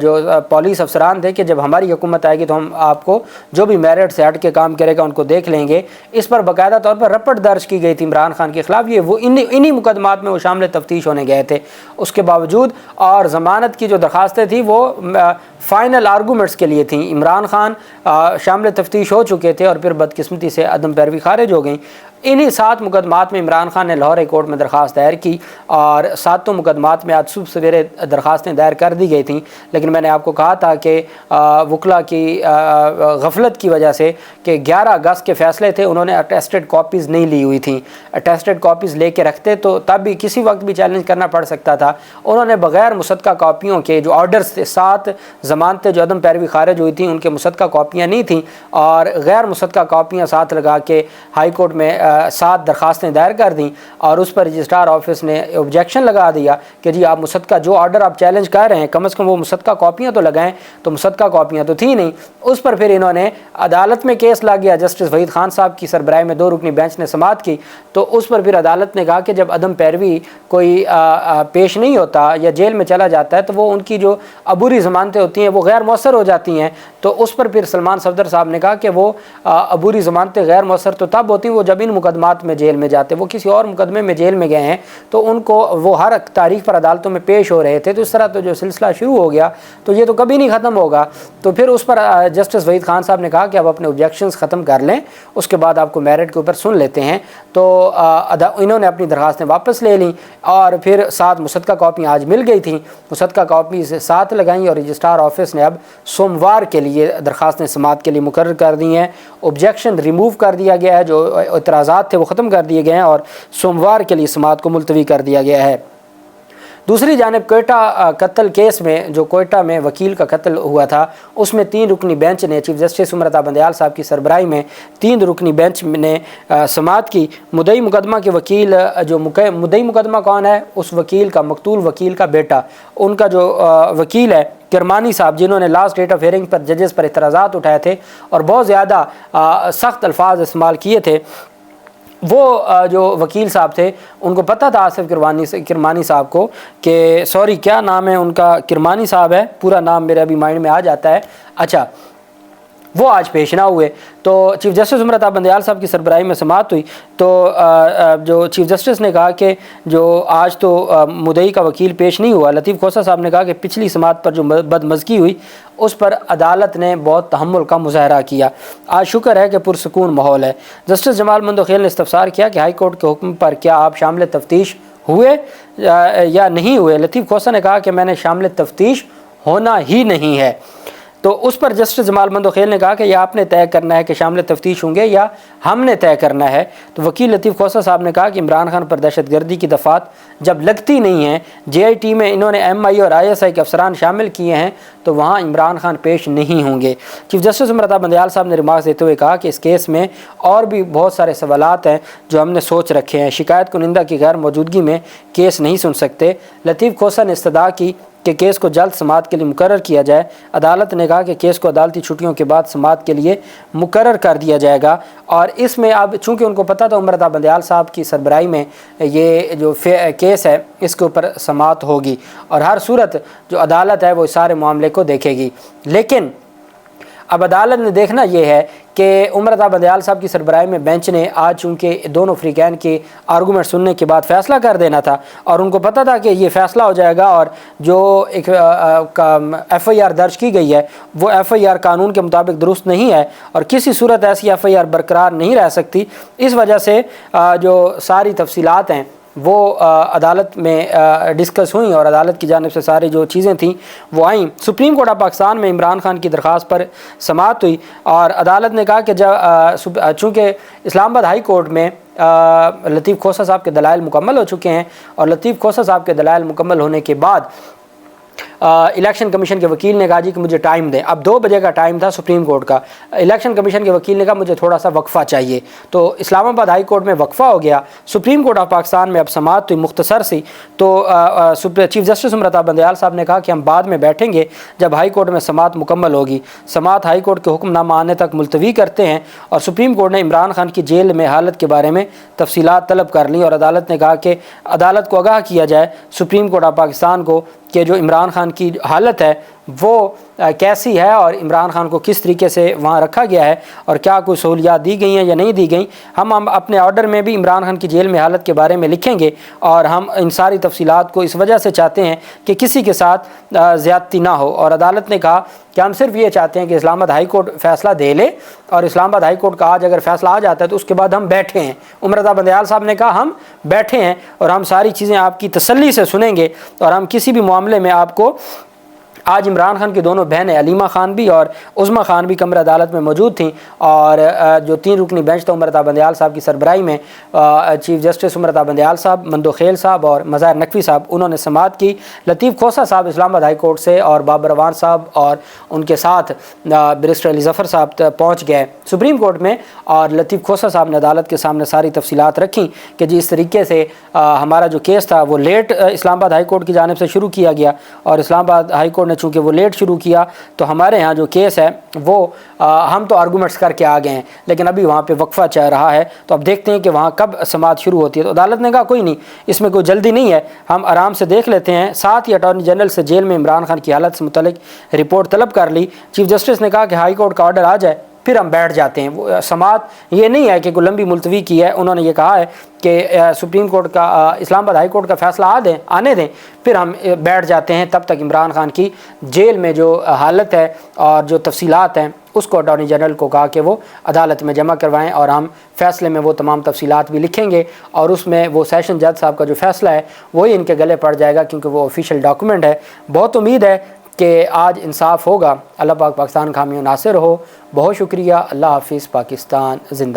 جو پولیس افسران تھے کہ جب ہماری حکومت آئے گی تو ہم آپ کو جو بھی میرٹ سے ہٹ کے کام کرے گا ان کو دیکھ لیں گے. اس پر باقاعدہ طور پر رپٹ درج کی گئی تھی عمران خان کے خلاف. یہ وہ انہی مقدمات میں وہ شامل تفتیش ہونے گئے تھے. اس کے باوجود اور ضمانت کی جو درخواستیں تھیں وہ فائنل آرگومنٹس کے لیے تھیں. عمران خان شامل تفتیش ہو چکے تھے اور پھر بدقسمتی سے عدم پیروی خارج ہو گئیں. انہی 7 مقدمات میں عمران خان نے لاہور ہائی کورٹ میں درخواست دائر کی اور 7 مقدمات میں آج صبح سویرے درخواستیں دائر کر دی گئی تھیں. لیکن میں نے آپ کو کہا تھا کہ وکلا کی غفلت کی وجہ سے کہ 11 اگست کے فیصلے تھے, انہوں نے اٹیسٹڈ کاپیز نہیں لی ہوئی تھیں. اٹیسٹڈ کاپیز لے کے رکھتے تو تب بھی کسی وقت بھی چیلنج کرنا پڑ سکتا تھا. انہوں نے بغیر مصدقہ کاپیوں کے جو آرڈرز تھے 7 ضمانتیں جو عدم پیروی خارج ہوئی تھیں ان کے مصدقہ کاپیاں نہیں تھیں اور غیر مصدقہ کاپیاں ساتھ لگا کے ہائی کورٹ میں 7 درخواستیں دائر کر دیں اور اس پر رجسٹرار آفس نے آبجیکشن لگا دیا کہ جی آپ مصدقہ جو آرڈر آپ چیلنج کر رہے ہیں کم از کم وہ مصدقہ کاپیاں تو لگائیں. تو مصدقہ کاپیاں تو تھیں نہیں. اس پر پھر انہوں نے عدالت میں کیس لا گیا. جسٹس وحید خان صاحب کی سربراہی میں 2 رکنی بینچ نے سماعت کی تو اس پر پھر عدالت نے کہا کہ جب عدم پیروی کوئی پیش نہیں ہوتا یا جیل میں چلا جاتا ہے تو وہ ان کی جو عبوری ضمانتیں ہوتی ہیں وہ غیر مؤثر ہو جاتی ہیں. تو اس پر پھر سلمان صفدر صاحب نے کہا کہ وہ عبوری ضمانتیں غیر مؤثر تو تب ہوتی ہیں وہ جب ان مقدمات میں جیل میں جاتے. وہ کسی اور مقدمے میں جیل میں گئے ہیں تو ان کو وہ ہر تاریخ پر عدالتوں میں پیش ہو رہے تھے. تو اس طرح تو جو سلسلہ شروع ہو گیا تو یہ تو کبھی نہیں ختم ہوگا. تو پھر اس پر جسٹس وحید خان صاحب نے کہا کہ آپ اپنے آبجیکشنز ختم کر لیں, اس کے بعد آپ کو میرٹ کے اوپر سن لیتے ہیں. تو انہوں نے اپنی درخواستیں واپس لے لیں اور پھر 7 مصدقہ کاپیاں آج مل گئی تھیں. مصدقہ کاپیز 7 لگائیں اور رجسٹرار آفس نے اب سوموار کے لیے درخواستیں سماعت کے لیے مقرر کر دی ہیں. آبجیکشن ریموو کر دیا گیا ہے, جو اعتراضات تھے وہ ختم کر دیے گئے ہیں اور سوموار کے لیے سماعت کو ملتوی کر دیا گیا ہے. دوسری جانب کوئٹہ قتل کیس میں جو کوئٹہ میں وکیل کا قتل ہوا تھا اس میں 3 رکنی بینچ نے چیف جسٹس عمر عطا بندیال صاحب کی سربراہی میں 3 رکنی بینچ نے سماعت کی. مدعی مقدمہ کے وکیل جو مدعی مقدمہ کون ہے, اس وکیل کا مقتول وکیل کا بیٹا, ان کا جو وکیل ہے کرمانی صاحب, جنہوں نے لاسٹ ڈیٹ آف ہیئرنگ پر ججز پر اعتراضات اٹھائے تھے اور بہت زیادہ سخت الفاظ استعمال کیے تھے. وہ جو وکیل صاحب تھے ان کو پتہ تھا آصف کرمانی صاحب کو کہ سوری کیا نام ہے ان کا, کرمانی صاحب ہے, پورا نام میرے ابھی مائنڈ میں آ جاتا ہے. اچھا, وہ آج پیش نہ ہوئے. تو چیف جسٹس عمر عطا بندیال صاحب کی سربراہی میں سماعت ہوئی تو جو چیف جسٹس نے کہا کہ جو آج تو مدعی کا وکیل پیش نہیں ہوا. لطیف کھوسہ صاحب نے کہا کہ پچھلی سماعت پر جو بدمزگی ہوئی اس پر عدالت نے بہت تحمل کا مظاہرہ کیا. آج شکر ہے کہ پرسکون ماحول ہے. جسٹس جمال مندوخیل نے استفسار کیا کہ ہائی کورٹ کے حکم پر کیا آپ شامل تفتیش ہوئے یا نہیں ہوئے. لطیف کھوسہ نے کہا کہ میں نے شامل تفتیش ہونا ہی نہیں ہے. تو اس پر جسٹس جمال مندوخیل نے کہا کہ یہ آپ نے طے کرنا ہے کہ شامل تفتیش ہوں گے یا ہم نے طے کرنا ہے. تو وکیل لطیف کھوسہ صاحب نے کہا کہ عمران خان پر دہشت گردی کی دفعات جب لگتی نہیں ہیں, جے آئی ٹی میں انہوں نے ایم آئی اور آئی ایس آئی کے افسران شامل کیے ہیں تو وہاں عمران خان پیش نہیں ہوں گے. چیف جسٹس عمر عطا بندیال صاحب نے ریمارکس دیتے ہوئے کہا کہ اس کیس میں اور بھی بہت سارے سوالات ہیں جو ہم نے سوچ رکھے ہیں. شکایت کنندہ کی غیر موجودگی میں کیس نہیں سن سکتے. لطیف کھوسہ نے استدعا کی کہ کیس کو جلد سماعت کے لیے مقرر کیا جائے. عدالت نے کہا کہ کیس کو عدالتی چھٹیوں کے بعد سماعت کے لیے مقرر کر دیا جائے گا. اور اس میں اب چونکہ ان کو پتہ تھا عمر عطا بندیال صاحب کی سربراہی میں یہ جو کیس ہے اس کے اوپر سماعت ہوگی اور ہر صورت جو عدالت ہے وہ سارے معاملے کو دیکھے گی. لیکن اب عدالت نے دیکھنا یہ ہے کہ عمر عطا بندیال صاحب کی سربراہی میں بینچ نے آج چونکہ دونوں فریقین کے آرگومنٹ سننے کے بعد فیصلہ کر دینا تھا اور ان کو پتہ تھا کہ یہ فیصلہ ہو جائے گا اور جو ایک ایف آئی آر درج کی گئی ہے وہ ایف آئی آر قانون کے مطابق درست نہیں ہے اور کسی صورت ایسی ایف آئی آر برقرار نہیں رہ سکتی. اس وجہ سے جو ساری تفصیلات ہیں وہ عدالت میں ڈسکس ہوئیں اور عدالت کی جانب سے ساری جو چیزیں تھیں وہ آئیں. سپریم کورٹ آف پاکستان میں عمران خان کی درخواست پر سماعت ہوئی اور عدالت نے کہا کہ چونکہ اسلام آباد ہائی کورٹ میں لطیف کھوسہ صاحب کے دلائل مکمل ہو چکے ہیں اور لطیف کھوسہ صاحب کے دلائل مکمل ہونے کے بعد الیکشن کمیشن کے وکیل نے کہا جی کہ مجھے ٹائم دیں. اب 2 بجے کا ٹائم تھا سپریم کورٹ کا. الیکشن کمیشن کے وکیل نے کہا مجھے تھوڑا سا وقفہ چاہیے. تو اسلام آباد ہائی کورٹ میں وقفہ ہو گیا. سپریم کورٹ آف پاکستان میں اب سماعت ہوئی مختصر سی. تو چیف جسٹس عمر عطا بندیال صاحب نے کہا کہ ہم بعد میں بیٹھیں گے جب ہائی کورٹ میں سماعت مکمل ہوگی. سماعت ہائی کورٹ کے حکم نامہ آنے تک ملتوی کرتے ہیں اور سپریم کورٹ نے عمران خان کی جیل میں حالت کے بارے میں تفصیلات طلب کر لیں اور عدالت نے کہا کہ عدالت کو آگاہ کیا جائے سپریم کورٹ آف پاکستان کو کہ جو عمران خان کی حالت ہے وہ کیسی ہے اور عمران خان کو کس طریقے سے وہاں رکھا گیا ہے اور کیا کوئی سہولیات دی گئی ہیں یا نہیں دی گئیں، ہم اپنے آرڈر میں بھی عمران خان کی جیل میں حالت کے بارے میں لکھیں گے، اور ہم ان ساری تفصیلات کو اس وجہ سے چاہتے ہیں کہ کسی کے ساتھ زیادتی نہ ہو۔ اور عدالت نے کہا کہ ہم صرف یہ چاہتے ہیں کہ اسلام آباد ہائی کورٹ فیصلہ دے لے، اور اسلام آباد ہائی کورٹ کا آج اگر فیصلہ آ جاتا ہے تو اس کے بعد ہم بیٹھے ہیں۔ عمر رضا بندیال صاحب نے کہا ہم بیٹھے ہیں اور ہم ساری چیزیں آپ کی تسلی سے سنیں گے، اور ہم کسی بھی معاملے میں آپ کو، آج عمران خان کی دونوں بہنیں علیمہ خان بھی اور عظمیٰ خان بھی کمرہ عدالت میں موجود تھیں، اور جو 3 رکنی بینچ تھا عمر رضا بندیال صاحب کی سربراہی میں، چیف جسٹس عمر رضا بندیال صاحب، مندو خیل صاحب اور مظاہر نقوی صاحب، انہوں نے سماعت کی۔ لطیف کھوسہ صاحب اسلام آباد ہائی کورٹ سے اور بابر روان صاحب اور ان کے ساتھ بیرسٹر علی ظفر صاحب پہنچ گئے سپریم کورٹ میں، اور لطیف کھوسہ صاحب نے عدالت کے سامنے ساری تفصیلات رکھیں کہ جی اس طریقے سے ہمارا جو کیس تھا وہ لیٹ اسلام آباد ہائی کورٹ کی جانب سے شروع کیا گیا، اور اسلام آباد ہائی کورٹ نے چونکہ وہ لیٹ شروع کیا تو ہمارے ہاں جو کیس ہے وہ ہم تو آرگومنٹس کر کے آ گئے ہیں، لیکن ابھی وہاں پہ وقفہ چل رہا ہے، تو اب دیکھتے ہیں کہ وہاں کب سماعت شروع ہوتی ہے۔ تو عدالت نے کہا کوئی نہیں، اس میں کوئی جلدی نہیں ہے، ہم آرام سے دیکھ لیتے ہیں۔ ساتھ ہی اٹارنی جنرل سے جیل میں عمران خان کی حالت سے متعلق رپورٹ طلب کر لی۔ چیف جسٹس نے کہا کہ ہائی کورٹ کا آرڈر آ جائے پھر ہم بیٹھ جاتے ہیں۔ وہ سماعت یہ نہیں ہے کہ کوئی لمبی ملتوی کی ہے، انہوں نے یہ کہا ہے کہ سپریم کورٹ کا اسلام آباد ہائی کورٹ کا فیصلہ آنے دیں پھر ہم بیٹھ جاتے ہیں، تب تک عمران خان کی جیل میں جو حالت ہے اور جو تفصیلات ہیں اس کو اٹارنی جنرل کو کہا کہ وہ عدالت میں جمع کروائیں، اور ہم فیصلے میں وہ تمام تفصیلات بھی لکھیں گے، اور اس میں وہ سیشن جج صاحب کا جو فیصلہ ہے وہی ان کے گلے پڑ جائے گا کیونکہ وہ آفیشیل ڈاکومنٹ ہے۔ بہت امید ہے کہ آج انصاف ہوگا۔ اللہ پاک پاکستان کا حامی و ناصر ہو۔ بہت شکریہ۔ اللہ حافظ۔ پاکستان زندہ۔